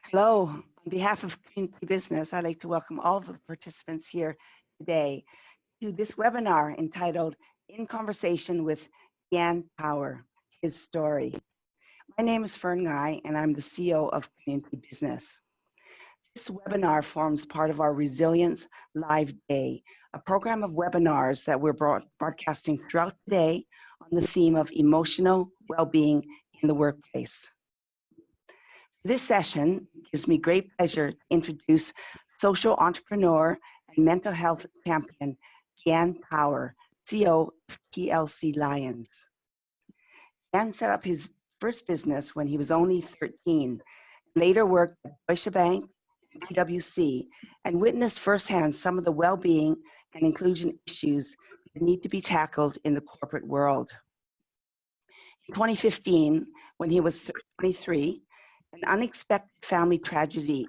Hello, on behalf of Community Business, I'd like to welcome all of the participants here today to this webinar entitled In Conversation with Jan Power, His Story. My name is Fern Guy, and I'm the CEO of Community Business. This webinar forms part of our Resilience Live Day, a program of webinars that we're broadcasting throughout today on the theme of emotional well-being in the workplace. This session gives me great pleasure to introduce social entrepreneur and mental health champion, Jan Power, CEO of PLC Lions. Jan set up his first business when he was only 13, later worked at Deutsche Bank and PwC, and witnessed firsthand some of the well-being and inclusion issues that need to be tackled in the corporate world. In 2015, when he was 23, an unexpected family tragedy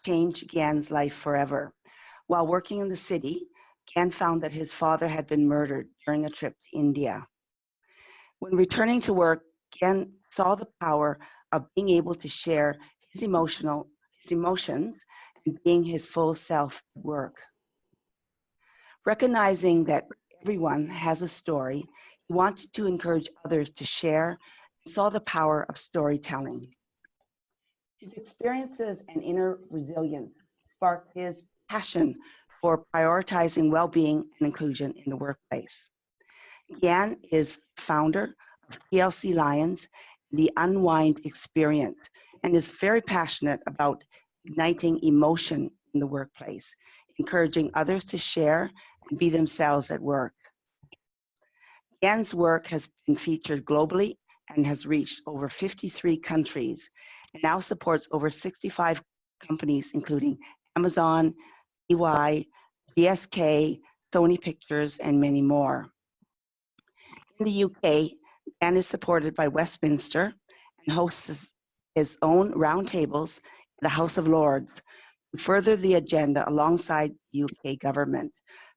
changed Gan's life forever. While working in the city, Gan found that his father had been murdered during a trip to India. When returning to work, Gan saw the power of being able to share his emotions and being his full self at work. Recognizing that everyone has a story, he wanted to encourage others to share and saw the power of storytelling. His experiences and inner resilience sparked his passion for prioritizing well-being and inclusion in the workplace. Jan is founder of PLC Lions, the Unwind Experience, and is very passionate about igniting emotion in the workplace, encouraging others to share and be themselves at work. Jan's work has been featured globally and has reached over 53 countries, and now supports over 65 companies, including Amazon, EY, GSK, Sony Pictures, and many more. In the UK, Jan is supported by Westminster and hosts his own roundtables in the House of Lords to further the agenda alongside the UK government,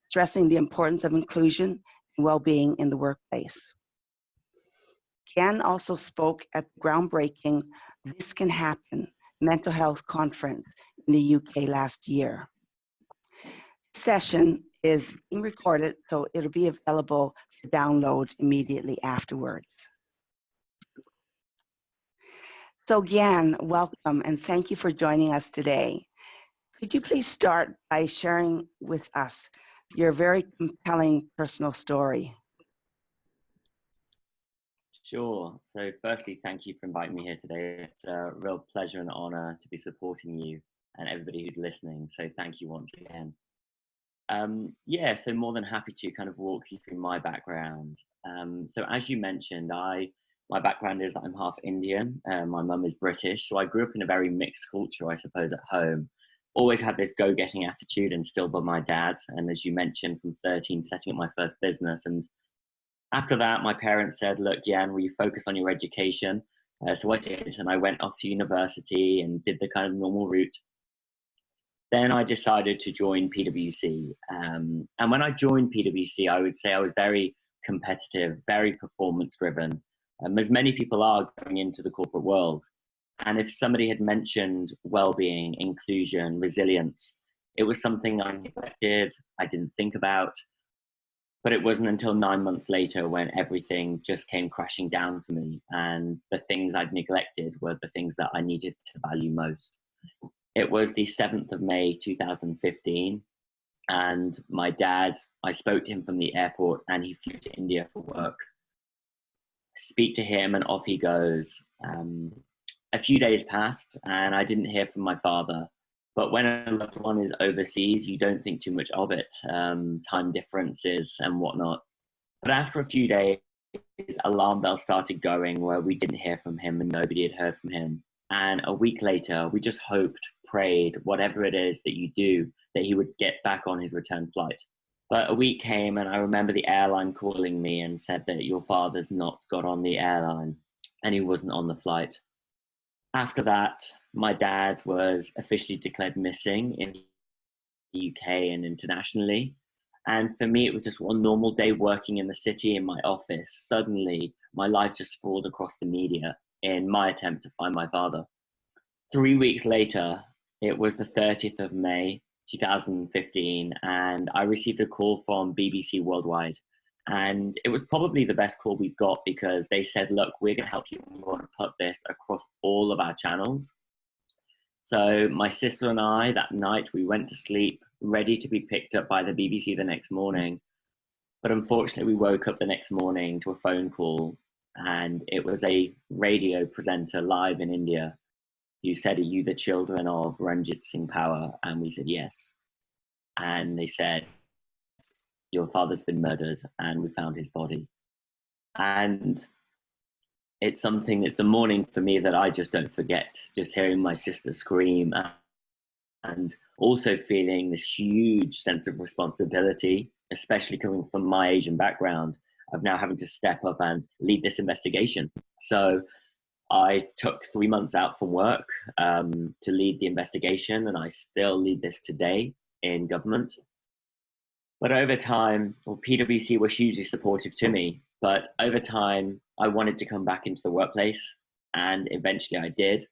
stressing the importance of inclusion and well-being in the workplace. Jan also spoke at the groundbreaking This Can Happen mental health conference in the UK last year. This session is being recorded, so it'll be available for download immediately afterwards. So Jan, welcome and thank you for joining us today. Could you please start by sharing with us your very compelling personal story? Sure. So firstly, thank you for inviting me here today. It's a real pleasure and honor to be supporting you and everybody who's listening. So thank you once again. So more than happy to kind of walk you through my background. So as you mentioned, my background is that I'm half Indian. My mum is British. So I grew up in a very mixed culture, I suppose, at home. Always had this go-getting attitude instilled by my dad. And as you mentioned, from 13, setting up my first business. And after that, my parents said, look, Jan, will you focus on your education? So I did, and I went off to university and did the kind of normal route. Then I decided to join PwC. And when I joined PwC, I would say I was very competitive, very performance-driven, as many people are going into the corporate world. And if somebody had mentioned well-being, inclusion, resilience, it was something I neglected, I didn't think about. But it wasn't until 9 months later when everything just came crashing down for me. And the things I'd neglected were the things that I needed to value most. It was the 7th of May, 2015. And my dad, I spoke to him from the airport and he flew to India for work. Speak to him and off he goes. A few days passed and I didn't hear from my father. But when a loved one is overseas, you don't think too much of it, time differences and whatnot. But after a few days, alarm bells started going where we didn't hear from him and nobody had heard from him. And a week later, we just hoped, prayed, whatever it is that you do, that he would get back on his return flight. But a week came and I remember the airline calling me and said that your father's not got on the airline and he wasn't on the flight. After that, my dad was officially declared missing in the UK and internationally. And for me, it was just one normal day working in the city in my office. Suddenly, my life just sprawled across the media in my attempt to find my father. 3 weeks later, it was the 30th of May, 2015, and I received a call from BBC Worldwide. And it was probably the best call we got because they said, look, we're going to help you. We want to put this across all of our channels. So my sister and I, that night, we went to sleep, ready to be picked up by the BBC the next morning. But unfortunately, we woke up the next morning to a phone call, and it was a radio presenter live in India who said, are you the children of Ranjit Singh Power? And we said, yes. And they said, your father's been murdered, and we found his body. And it's something, it's a morning for me that I just don't forget, just hearing my sister scream and also feeling this huge sense of responsibility, especially coming from my Asian background, of now having to step up and lead this investigation. So I took 3 months out from work to lead the investigation, and I still lead this today in government. But over time, well, PwC were hugely supportive to me, but over time, I wanted to come back into the workplace, and eventually I did.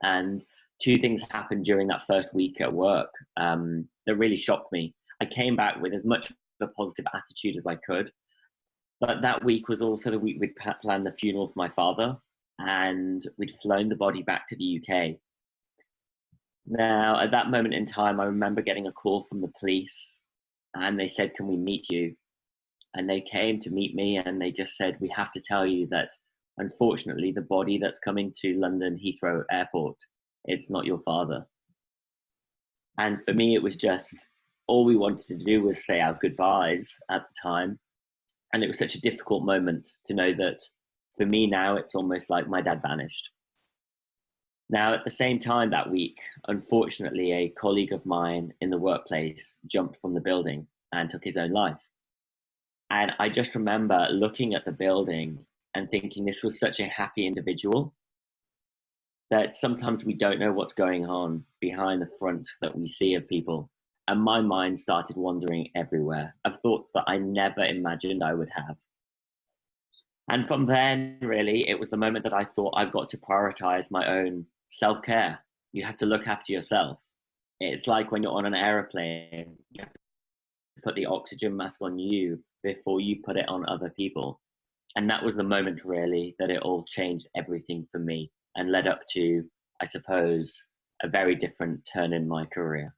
And two things happened during that first week at work that really shocked me. I came back with as much of a positive attitude as I could, but that week was also the week we'd planned the funeral for my father, and we'd flown the body back to the UK. Now, at that moment in time, I remember getting a call from the police, and they said, can we meet you? And they came to meet me, and they just said, we have to tell you that, unfortunately, the body that's coming to London Heathrow Airport, it's not your father. And for me, it was just, all we wanted to do was say our goodbyes at the time. And it was such a difficult moment to know that for me now, it's almost like my dad vanished. Now, at the same time that week, unfortunately, a colleague of mine in the workplace jumped from the building and took his own life. And I just remember looking at the building and thinking this was such a happy individual that sometimes we don't know what's going on behind the front that we see of people. And my mind started wandering everywhere of thoughts that I never imagined I would have. And from then, really, it was the moment that I thought I've got to prioritize my own self-care. You have to look after yourself. It's like when you're on an airplane, you have to put the oxygen mask on you before you put it on other people. And that was the moment, really, that it all changed everything for me and led up to, I suppose, a very different turn in my career.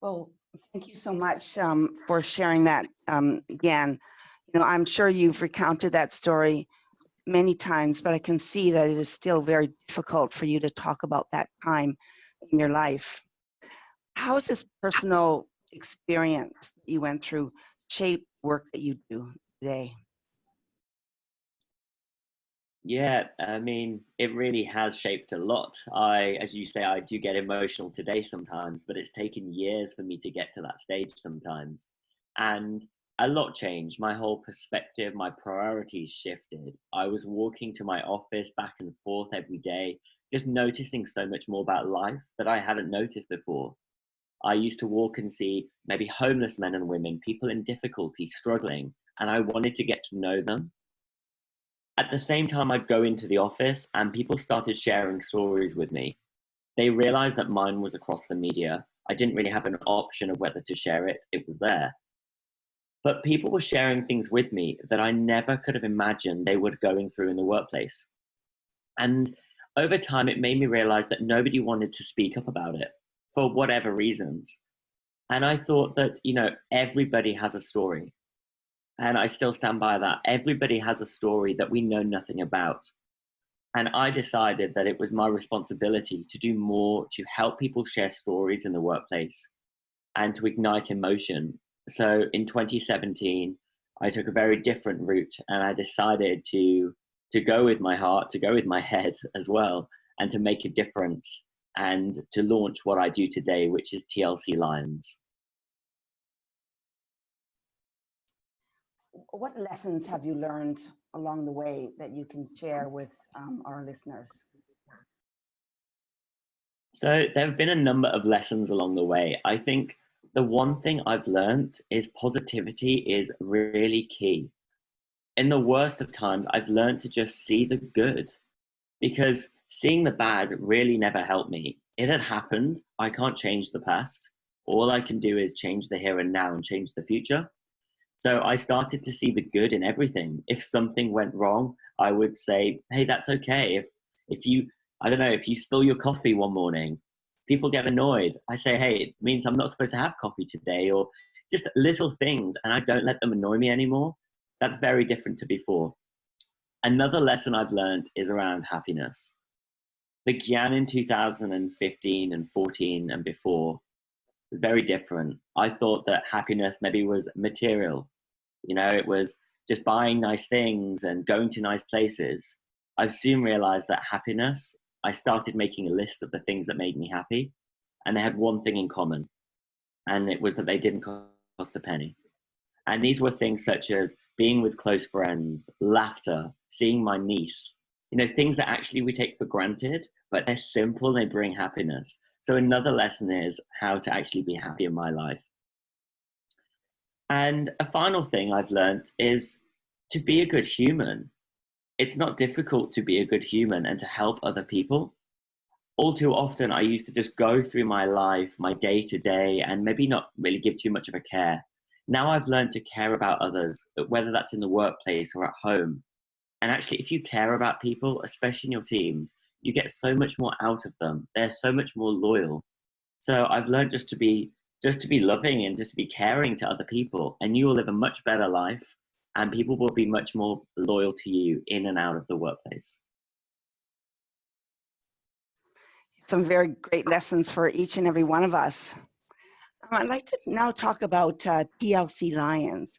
Well, thank you so much for sharing that, Gan. You know, I'm sure you've recounted that story many times, but I can see that it is still very difficult for you to talk about that time in your life. How has this personal experience that you went through shaped work that you do today? Yeah, I mean, it really has shaped a lot. As you say, I do get emotional today sometimes, but it's taken years for me to get to that stage sometimes. And a lot changed. My whole perspective, my priorities shifted. I was walking to my office back and forth every day, just noticing so much more about life that I hadn't noticed before. I used to walk and see maybe homeless men and women, people in difficulty, struggling, and I wanted to get to know them. At the same time, I'd go into the office and people started sharing stories with me. They realized that mine was across the media. I didn't really have an option of whether to share it, it was there. But people were sharing things with me that I never could have imagined they were going through in the workplace. And over time, it made me realize that nobody wanted to speak up about it for whatever reasons. And I thought that, everybody has a story. And I still stand by that. Everybody has a story that we know nothing about. And I decided that it was my responsibility to do more to help people share stories in the workplace and to ignite emotion. So in 2017, I took a very different route and I decided to go with my heart, to go with my head as well, and to make a difference and to launch what I do today, which is TLC Lions. What lessons have you learned along the way that you can share with our listeners? So there have been a number of lessons along the way. I think the one thing I've learned is positivity is really key. In the worst of times, I've learned to just see the good, because seeing the bad really never helped me. It had happened. I can't change the past. All I can do is change the here and now and change the future. So I started to see the good in everything. If something went wrong, I would say, hey, that's okay. If you, I don't know, if you spill your coffee one morning, people get annoyed. I say, hey, it means I'm not supposed to have coffee today, or just little things, and I don't let them annoy me anymore. That's very different to before. Another lesson I've learned is around happiness. The Gyan in 2015 and 14 and before was very different. I thought that happiness maybe was material. You know, it was just buying nice things and going to nice places. I've soon realized that happiness, I started making a list of the things that made me happy, and they had one thing in common, and it was that they didn't cost a penny. And these were things such as being with close friends, laughter, seeing my niece, you know, things that actually we take for granted, but they're simple and they bring happiness. So another lesson is how to actually be happy in my life. And a final thing I've learned is to be a good human. It's not difficult to be a good human and to help other people. All too often, I used to just go through my life, my day to day, and maybe not really give too much of a care. Now I've learned to care about others, whether that's in the workplace or at home. And actually, if you care about people, especially in your teams, you get so much more out of them. They're so much more loyal. So I've learned just to be loving and just to be caring to other people, and you will live a much better life, and people will be much more loyal to you in and out of the workplace. Some very great lessons for each and every one of us. I'd like to now talk about TLC Lions.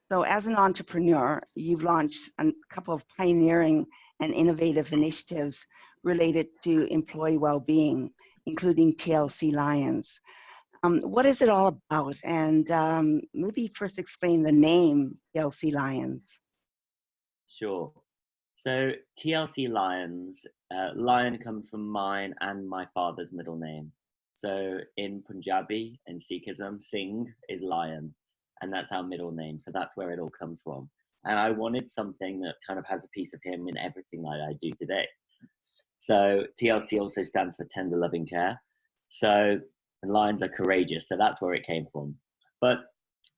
So as an entrepreneur, you've launched a couple of pioneering and innovative initiatives related to employee well-being, including TLC Lions. What is it all about? And maybe first explain the name TLC Lions. Sure. So TLC Lions, Lion comes from mine and my father's middle name. So in Punjabi and Sikhism, Singh is lion, and that's our middle name. So that's where it all comes from. And I wanted something that kind of has a piece of him in everything that I do today. So TLC also stands for tender loving care. So, and lions are courageous. So that's where it came from. But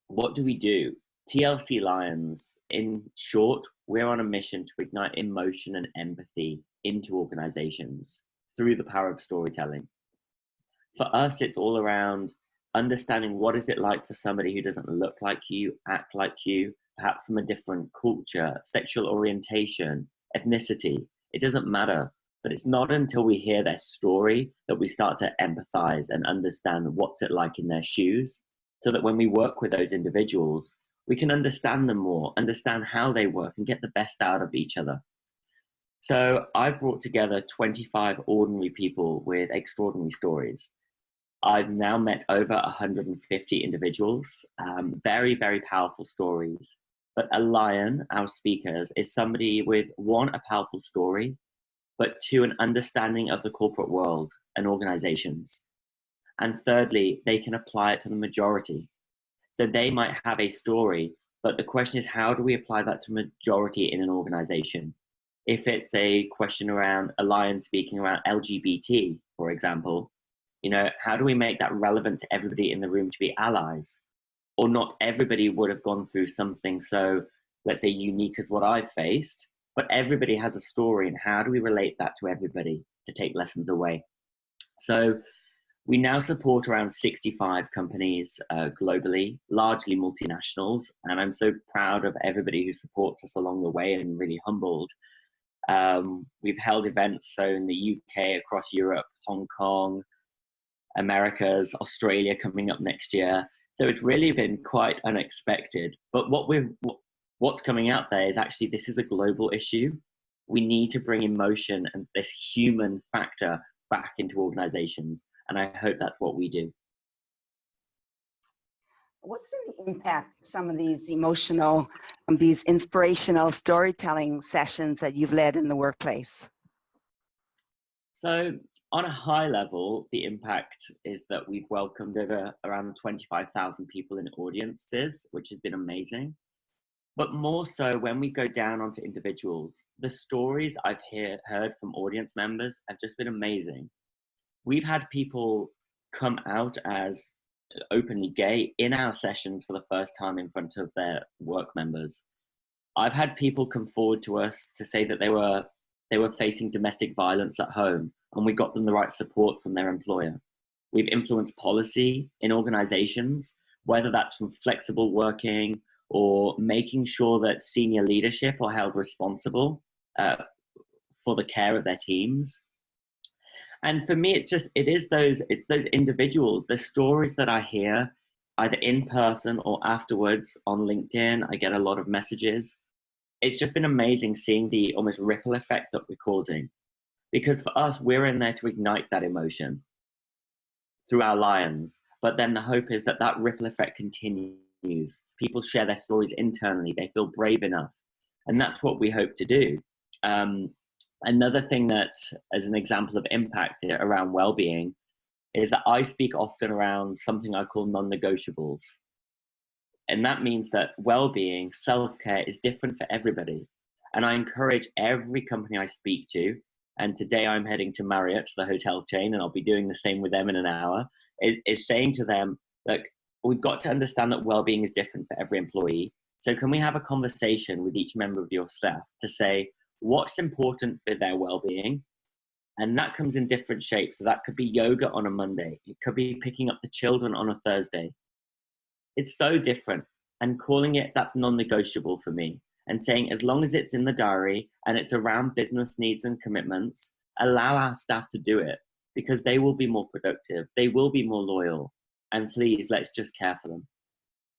what do we do? TLC Lions, in short, we're on a mission to ignite emotion and empathy into organizations through the power of storytelling. For us, it's all around understanding what is it like for somebody who doesn't look like you, act like you, perhaps from a different culture, sexual orientation, ethnicity. It doesn't matter. But it's not until we hear their story that we start to empathize and understand what's it like in their shoes, so that when we work with those individuals, we can understand them more, understand how they work, and get the best out of each other. So I've brought together 25 ordinary people with extraordinary stories. I've now met over 150 individuals, very, very powerful stories. But a lion, our speakers, is somebody with one, a powerful story, but two, an understanding of the corporate world and organizations. And thirdly, they can apply it to the majority. So they might have a story, but the question is, how do we apply that to majority in an organization? If it's a question around a lion speaking around LGBT, for example, you know, how do we make that relevant to everybody in the room to be allies? Or not everybody would have gone through something so, let's say, unique as what I've faced, but everybody has a story, and how do we relate that to everybody to take lessons away? So we now support around 65 companies globally, largely multinationals, and I'm so proud of everybody who supports us along the way and really humbled. We've held events so in the UK, across Europe, Hong Kong, Americas, Australia coming up next year. So it's really been quite unexpected. But what's coming out there is actually this is a global issue. We need to bring emotion and this human factor back into organizations. And I hope that's what we do. What's the impact of some of these emotional, these inspirational storytelling sessions that you've led in the workplace? So On a high level, the impact is that we've welcomed over around 25,000 people in audiences, which has been amazing. But more so, when we go down onto individuals, the stories I've heard from audience members have just been amazing. We've had people come out as openly gay in our sessions for the first time in front of their work members. I've had people come forward to us to say that they were facing domestic violence at home, and we got them the right support from their employer. We've influenced policy in organizations, whether that's from flexible working or making sure that senior leadership are held responsible for the care of their teams. And for me, it's those individuals, the stories that I hear either in person or afterwards on LinkedIn. I get a lot of messages. It's just been amazing seeing the almost ripple effect that we're causing. Because for us, we're in there to ignite that emotion through our lions. But then the hope is that that ripple effect continues. People share their stories internally. They feel brave enough. And that's what we hope to do. Another thing that, as an example of impact around well-being, is that I speak often around something I call non-negotiables. And that means that well-being, self-care is different for everybody. And I encourage every company I speak to, and today I'm heading to Marriott, the hotel chain, and I'll be doing the same with them in an hour, is saying to them, look, we've got to understand that well-being is different for every employee. So can we have a conversation with each member of your staff to say, what's important for their well-being? And that comes in different shapes. So that could be yoga on a Monday. It could be picking up the children on a Thursday. It's so different. And calling it, that's non-negotiable for me. And saying, as long as it's in the diary and it's around business needs and commitments, allow our staff to do it, because they will be more productive. They will be more loyal. And please, let's just care for them.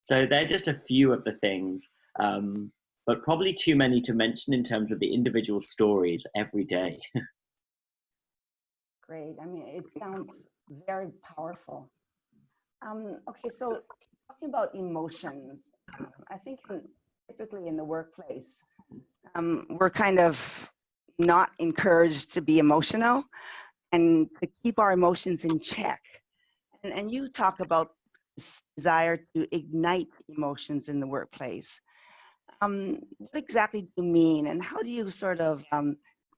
So they're just a few of the things, but probably too many to mention in terms of the individual stories every day. Great. I mean, it sounds very powerful. Okay, so talking about emotions, I think typically in the workplace, we're kind of not encouraged to be emotional and to keep our emotions in check. And you talk about this desire to ignite emotions in the workplace. What exactly do you mean, and how do you sort of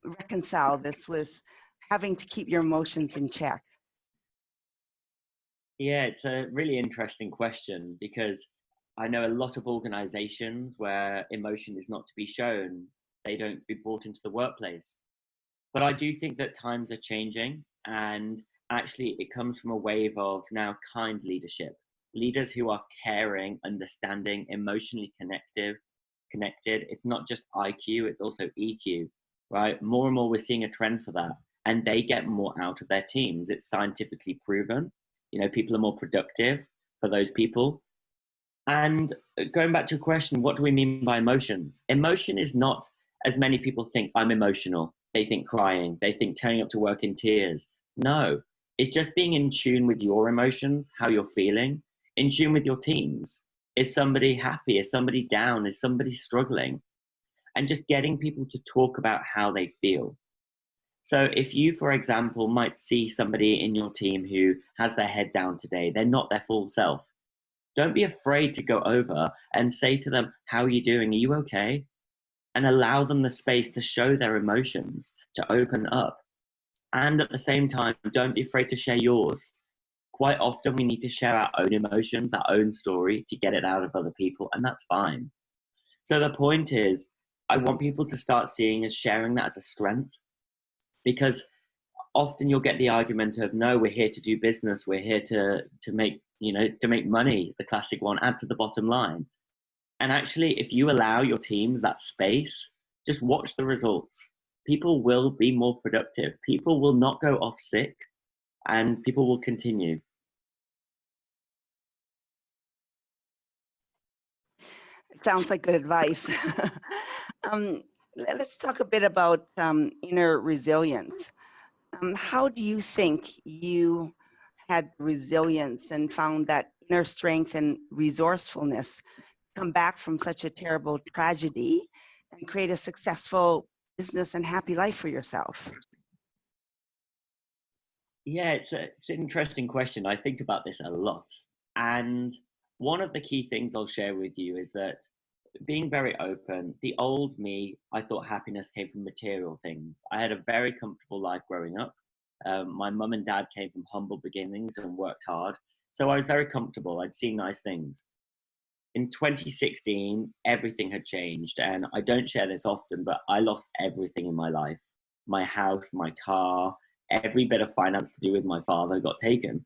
reconcile this with having to keep your emotions in check? Yeah, it's a really interesting question, because I know a lot of organizations where emotion is not to be shown. They don't be brought into the workplace. But I do think that times are changing, and actually it comes from a wave of now kind leadership. Leaders who are caring, understanding, emotionally connected. It's not just IQ, it's also EQ, right? More and more we're seeing a trend for that, and they get more out of their teams. It's scientifically proven. You know, people are more productive for those people. And going back to your question, what do we mean by emotions? Emotion is not, as many people think, I'm emotional. They think crying. They think turning up to work in tears. No, it's just being in tune with your emotions, how you're feeling, in tune with your teams. Is somebody happy? Is somebody down? Is somebody struggling? And just getting people to talk about how they feel. So if you, for example, might see somebody in your team who has their head down today, they're not their full self. Don't be afraid to go over and say to them, how are you doing? Are you okay? And allow them the space to show their emotions, to open up. And at the same time, don't be afraid to share yours. Quite often we need to share our own emotions, our own story to get it out of other people, and that's fine. So the point is, I want people to start seeing us sharing that as a strength, because often you'll get the argument of, no, we're here to do business. We're here to make, to make money, the classic one, add to the bottom line. And actually, if you allow your teams that space, just watch the results. People will be more productive. People will not go off sick, and people will continue. It sounds like good advice. Let's talk a bit about inner resilience. How do you think you had resilience and found that inner strength and resourcefulness come back from such a terrible tragedy and create a successful business and happy life for yourself? Yeah, it's an interesting question. I think about this a lot. And one of the key things I'll share with you is that being very open, the old me, I thought happiness came from material things. I had a very comfortable life growing up. My mum and dad came from humble beginnings and worked hard. So I was very comfortable. I'd seen nice things. In 2016, everything had changed. And I don't share this often, but I lost everything in my life. My house, my car, every bit of finance to do with my father got taken.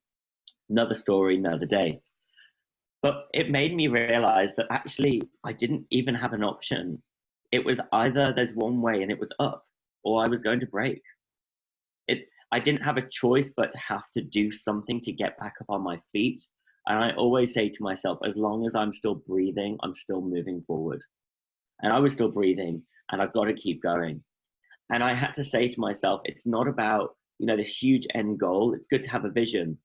Another story, another day. But it made me realize that actually I didn't even have an option. It was either there's one way and it was up, or I was going to break. I didn't have a choice but to have to do something to get back up on my feet. And I always say to myself, as long as I'm still breathing, I'm still moving forward. And I was still breathing, and I've got to keep going. And I had to say to myself, it's not about, this huge end goal. It's good to have a vision,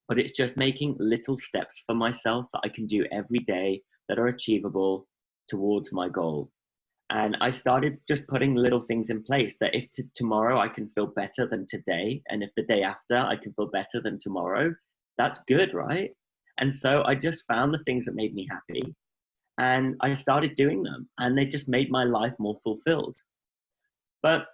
but it's just making little steps for myself that I can do every day that are achievable towards my goal. And I started just putting little things in place that if tomorrow I can feel better than today, and if the day after I can feel better than tomorrow, that's good, right? And so I just found the things that made me happy, and I started doing them, and they just made my life more fulfilled. But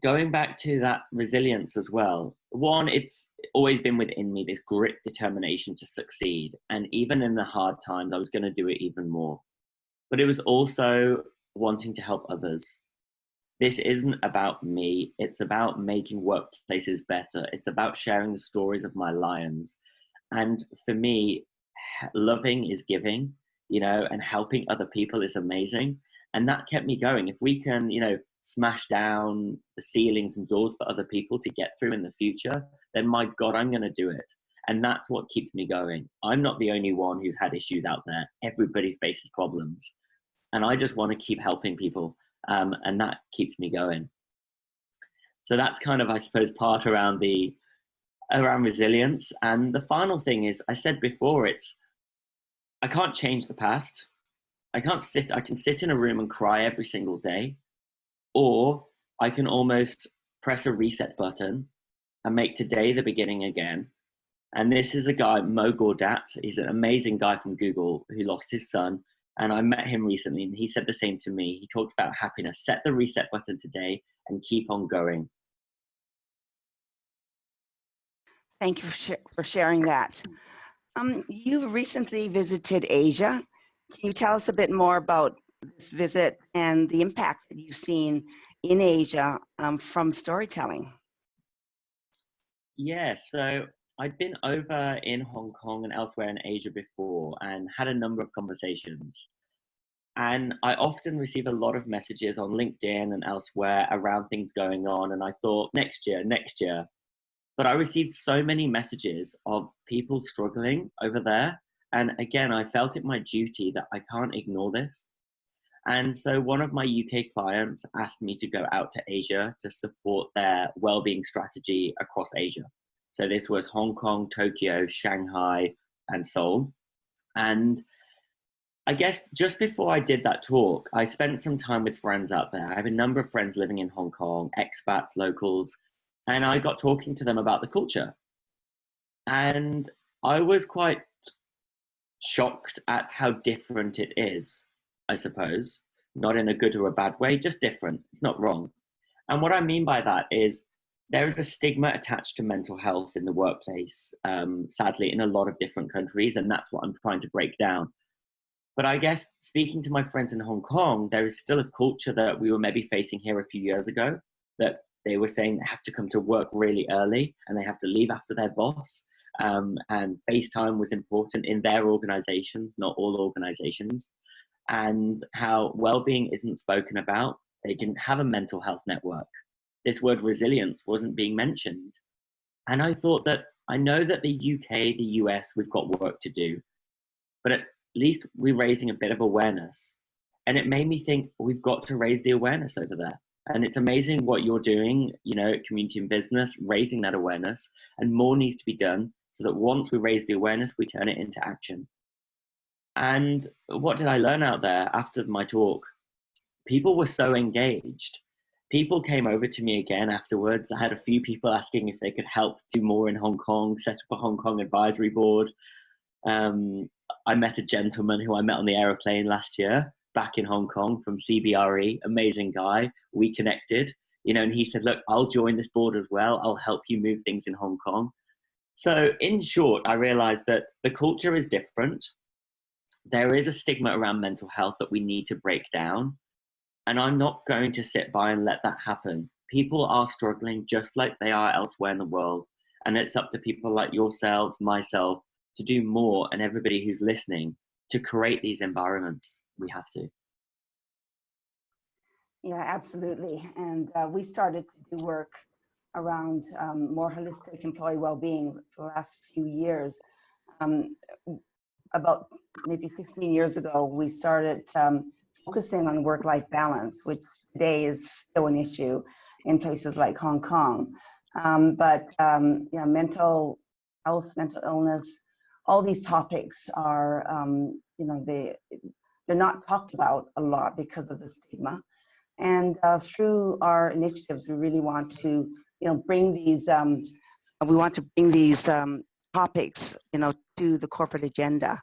going back to that resilience as well, one, it's always been within me, this grit determination to succeed. And even in the hard times, I was going to do it even more. But it was also wanting to help others. This isn't about me. It's about making workplaces better. It's about sharing the stories of my lions. And for me, loving is giving, and helping other people is amazing. And that kept me going. If we can, smash down the ceilings and doors for other people to get through in the future, then my God, I'm going to do it. And that's what keeps me going. I'm not the only one who's had issues out there. Everybody faces problems. And I just want to keep helping people. And that keeps me going. So that's kind of, I suppose, part around resilience. And the final thing is, I said before, I can't change the past. I can sit in a room and cry every single day, or I can almost press a reset button and make today the beginning again. And this is a guy, Mo Gordat. He's an amazing guy from Google who lost his son. And I met him recently, and he said the same to me. He talked about happiness. Set the reset button today and keep on going. Thank you for sharing that. You recently visited Asia. Can you tell us a bit more about this visit and the impact that you've seen in Asia from storytelling? Yeah, so I'd been over in Hong Kong and elsewhere in Asia before and had a number of conversations. And I often receive a lot of messages on LinkedIn and elsewhere around things going on. And I thought, next year, next year. But I received so many messages of people struggling over there. And again, I felt it my duty that I can't ignore this. And so one of my UK clients asked me to go out to Asia to support their well-being strategy across Asia. So this was Hong Kong, Tokyo, Shanghai, and Seoul. And I guess just before I did that talk, I spent some time with friends out there. I have a number of friends living in Hong Kong, expats, locals, and I got talking to them about the culture. And I was quite shocked at how different it is, I suppose. Not in a good or a bad way, just different. It's not wrong. And what I mean by that is there is a stigma attached to mental health in the workplace, sadly, in a lot of different countries, and that's what I'm trying to break down. But I guess speaking to my friends in Hong Kong, there is still a culture that we were maybe facing here a few years ago, that they were saying they have to come to work really early and they have to leave after their boss. And FaceTime was important in their organizations, not all organizations, and how well-being isn't spoken about. They didn't have a mental health network. This word resilience wasn't being mentioned. And I thought that I know that the UK, the US, we've got work to do, but at least we're raising a bit of awareness. And it made me think we've got to raise the awareness over there. And it's amazing what you're doing, community and business, raising that awareness, and more needs to be done so that once we raise the awareness, we turn it into action. And what did I learn out there after my talk? People were so engaged. people came over to me again afterwards. I had a few people asking if they could help do more in Hong Kong, set up a Hong Kong advisory board. I met a gentleman who I met on the aeroplane last year back in Hong Kong from CBRE, amazing guy. We connected, and he said, look, I'll join this board as well. I'll help you move things in Hong Kong. So in short, I realized that the culture is different. There is a stigma around mental health that we need to break down. And I'm not going to sit by and let that happen. People are struggling just like they are elsewhere in the world. And it's up to people like yourselves, myself, to do more, and everybody who's listening, to create these environments. We have to. Yeah, absolutely. And we started to do work around more holistic employee well-being for the last few years. About maybe 15 years ago, we started focusing on work-life balance, which today is still an issue in places like Hong Kong. Yeah, mental health, mental illness, all these topics are, they're not talked about a lot because of the stigma. And through our initiatives, we really want to, bring these, topics, to the corporate agenda.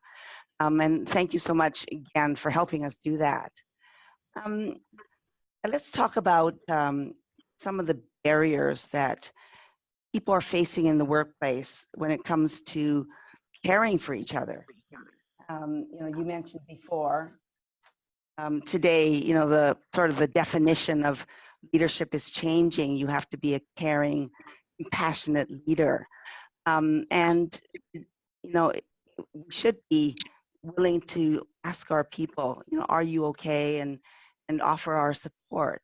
And thank you so much again for helping us do that. Let's talk about some of the barriers that people are facing in the workplace when it comes to caring for each other. You mentioned before, today, the sort of the definition of leadership is changing. You have to be a caring, compassionate leader. And, we should be willing to ask our people, are you okay? And offer our support.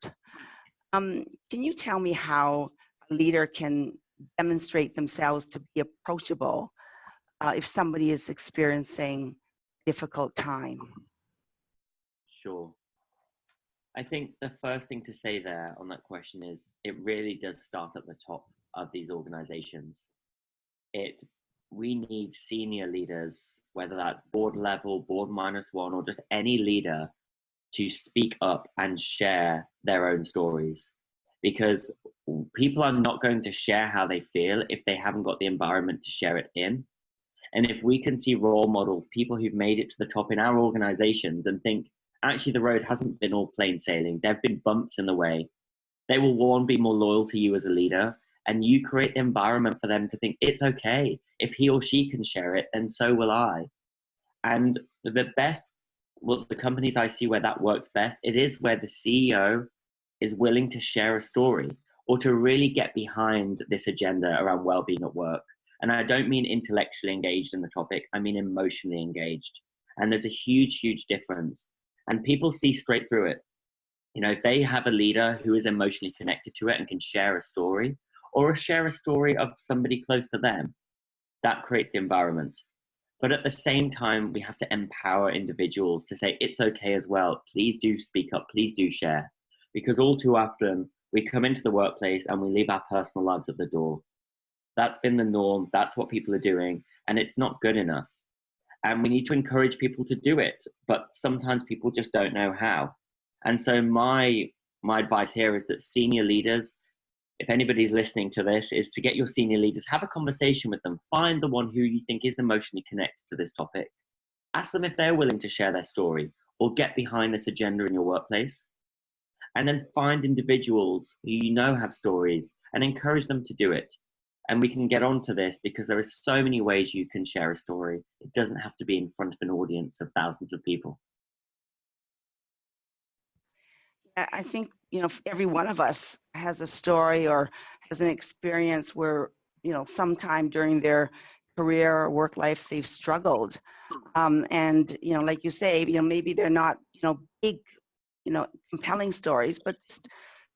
Can you tell me how a leader can demonstrate themselves to be approachable if somebody is experiencing a difficult time? Sure. I think the first thing to say there on that question is it really does start at the top of these organizations. We need senior leaders, whether that's board level, board -1, or just any leader, to speak up and share their own stories, because people are not going to share how they feel if they haven't got the environment to share it in. And if we can see role models, people who've made it to the top in our organizations, and think, actually, the road hasn't been all plain sailing, there have been bumps in the way, they will, one, be more loyal to you as a leader, and you create the environment for them to think it's okay. If he or she can share it, then so will I. And the companies I see where that works best, it is where the CEO is willing to share a story or to really get behind this agenda around well-being at work. And I don't mean intellectually engaged in the topic, I mean emotionally engaged. And there's a huge, huge difference. And people see straight through it. If they have a leader who is emotionally connected to it and can share a story, or share a story of somebody close to them, that creates the environment. But at the same time, we have to empower individuals to say, it's okay as well. Please do speak up. Please do share. Because all too often, we come into the workplace and we leave our personal lives at the door. That's been the norm. That's what people are doing. And it's not good enough. And we need to encourage people to do it. But sometimes people just don't know how. And so my advice here is that senior leaders, if anybody's listening to this, is to get your senior leaders, have a conversation with them, find the one who you think is emotionally connected to this topic. Ask them if they're willing to share their story or get behind this agenda in your workplace. And then find individuals who have stories and encourage them to do it. And we can get onto this because there are so many ways you can share a story. It doesn't have to be in front of an audience of thousands of people. I think, every one of us has a story or has an experience where, sometime during their career or work life, they've struggled. And, like you say, maybe they're not, big, compelling stories, but just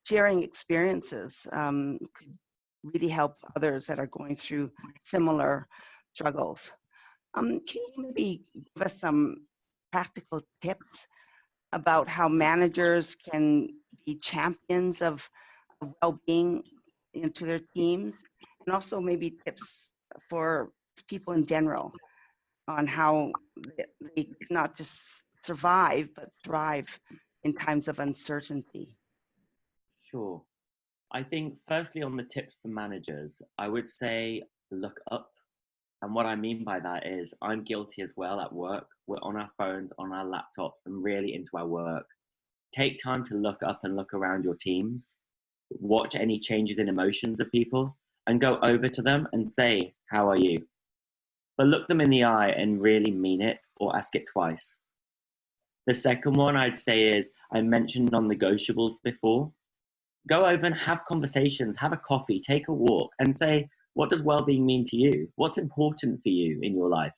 sharing experiences could really help others that are going through similar struggles. Can you maybe give us some practical tips about how managers can be champions of well-being to their teams, and also maybe tips for people in general on how they not just survive but thrive in times of uncertainty? Sure. I think firstly on the tips for managers, I would say look up. And what I mean by that is I'm guilty as well at work. We're on our phones, on our laptops, and really into our work. Take time to look up and look around your teams, watch any changes in emotions of people, and go over to them and say, "How are you?" But look them in the eye and really mean it, or ask it twice. The second one I'd say is I mentioned non negotiables before. Go over and have conversations, have a coffee, take a walk, and say, what does well-being mean to you? What's important for you in your life?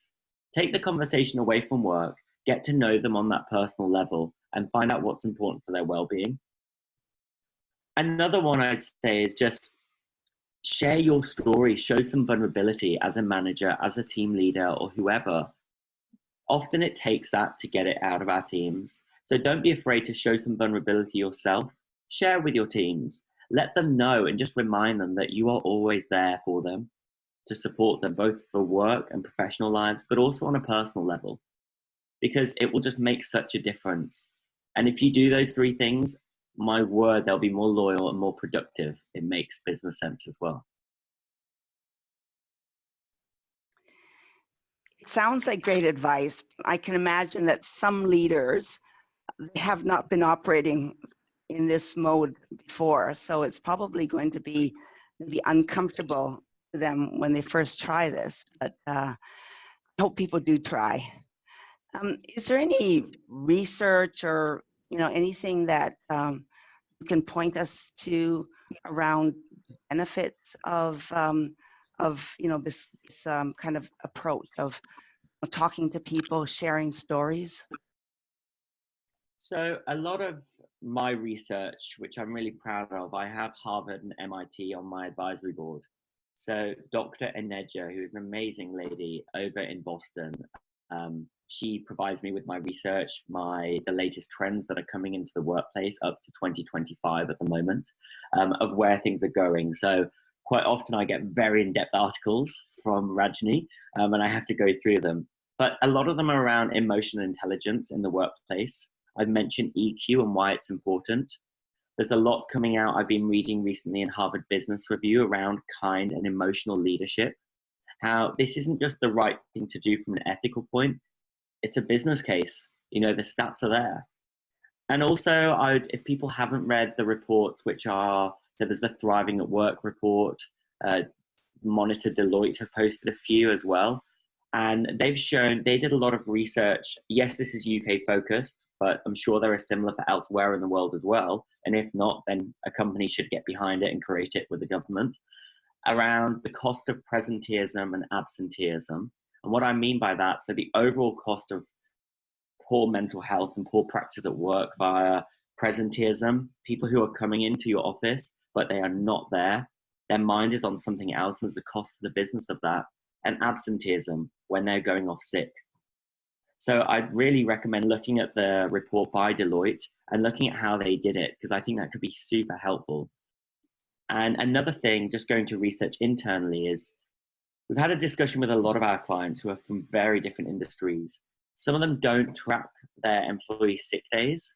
Take the conversation away from work, get to know them on that personal level, and find out what's important for their well-being. Another one I'd say is just share your story, show some vulnerability as a manager, as a team leader, or whoever. Often it takes that to get it out of our teams. So don't be afraid to show some vulnerability yourself. Share with your teams. Let them know and just remind them that you are always there for them to support them both for work and professional lives, but also on a personal level, because it will just make such a difference. And if you do those three things, my word, they'll be more loyal and more productive. It makes business sense as well. It sounds like great advice. I can imagine that some leaders have not been operating in this mode before, so it's probably going to be maybe uncomfortable to them when they first try this, but I hope people do try. Is there any research or anything that you can point us to around benefits of this kind of approach of talking to people, sharing stories? So a lot of my research, which I'm really proud of, I have Harvard and MIT on my advisory board. So Dr. Eneja, who is an amazing lady over in Boston, she provides me with my research, the latest trends that are coming into the workplace up to 2025 at the moment, of where things are going. So quite often I get very in-depth articles from Rajni, and I have to go through them. But a lot of them are around emotional intelligence in the workplace. I've mentioned EQ and why it's important. There's a lot coming out I've been reading recently in Harvard Business Review around kind and emotional leadership. How this isn't just the right thing to do from an ethical point, it's a business case. You know, the stats are there. And also, if people haven't read the reports, which are, so there's the Thriving at Work report, Monitor Deloitte have posted a few as well. And they've shown, they did a lot of research. Yes, this is UK focused, but I'm sure there are similar for elsewhere in the world as well. And if not, then a company should get behind it and create it with the government around the cost of presenteeism and absenteeism. And what I mean by that, so the overall cost of poor mental health and poor practice at work via presenteeism, people who are coming into your office, but they are not there. Their mind is on something else, and there's the cost of the business of that. And absenteeism when they're going off sick. So I'd really recommend looking at the report by Deloitte and looking at how they did it, because I think that could be super helpful. And another thing, just going to research internally, is we've had a discussion with a lot of our clients who are from very different industries. Some of them don't track their employee sick days.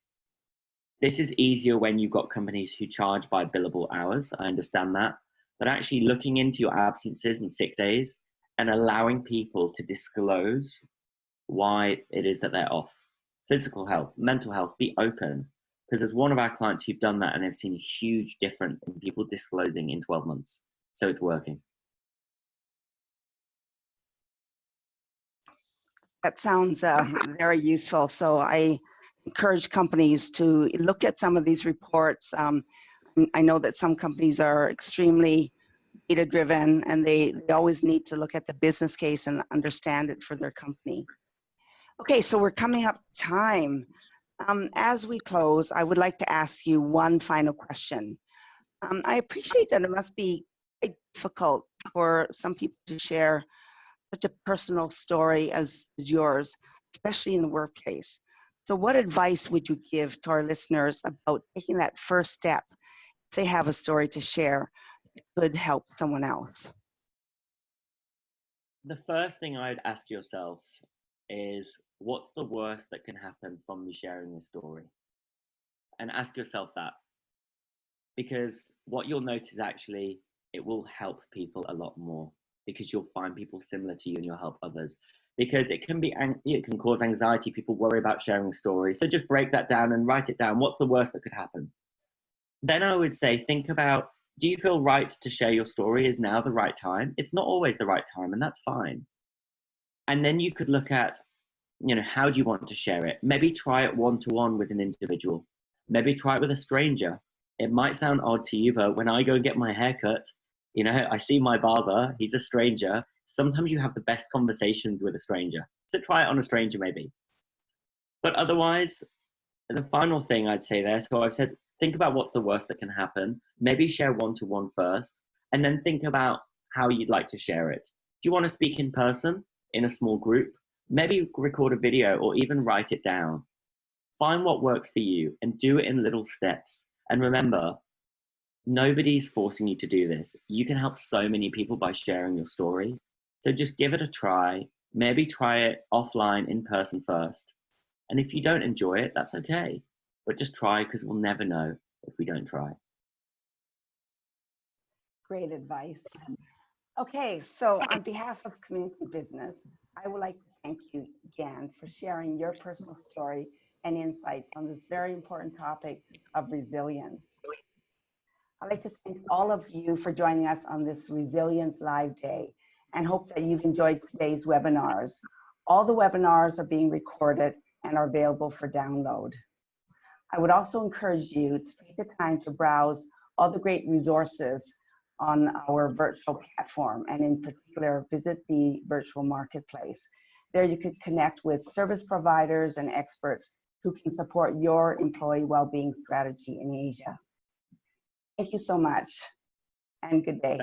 This is easier when you've got companies who charge by billable hours. I understand that. But actually looking into your absences and sick days and allowing people to disclose why it is that they're off. Physical health, mental health, be open. Because there's one of our clients who've done that and they've seen a huge difference in people disclosing in 12 months. So it's working. That sounds very useful. So I encourage companies to look at some of these reports. I know that some companies are extremely data driven and they always need to look at the business case and understand it for their company. Okay, so we're coming up time. As we close, I would like to ask you one final question. I appreciate that it must be quite difficult for some people to share such a personal story as yours, especially in the workplace. So what advice would you give to our listeners about taking that first step if they have a story to share that could help someone else? The first thing I'd ask yourself is, what's the worst that can happen from me sharing this story? And ask yourself that. because what you'll notice actually, it will help people a lot more, because you'll find people similar to you and you'll help others. Because it can cause anxiety. People worry about sharing stories. So just break that down and write it down. What's the worst that could happen? Then I would say, think about, do you feel right to share your story? Is now the right time? It's not always the right time, and that's fine. And then you could look at, how do you want to share it? Maybe try it one-to-one with an individual. Maybe try it with a stranger. It might sound odd to you, but when I go and get my hair cut, I see my barber, he's a stranger. Sometimes you have the best conversations with a stranger. So try it on a stranger maybe. But otherwise, the final thing I'd say there, so I've said, think about what's the worst that can happen. Maybe share one-to-one first, and then think about how you'd like to share it. Do you want to speak in person, in a small group? Maybe record a video or even write it down. Find what works for you and do it in little steps. And remember, nobody's forcing you to do this. You can help so many people by sharing your story. So just give it a try. Maybe try it offline, in person first. And if you don't enjoy it, that's okay. But just try, because we'll never know if we don't try. Great advice. Okay, so on behalf of Community Business, I would like to thank you again for sharing your personal story and insights on this very important topic of resilience. I'd like to thank all of you for joining us on this Resilience Live Day, and hope that you've enjoyed today's webinars. All the webinars are being recorded and are available for download. I would also encourage you to take the time to browse all the great resources on our virtual platform, and in particular, visit the virtual marketplace. There you could connect with service providers and experts who can support your employee well-being strategy in Asia. Thank you so much, and good day.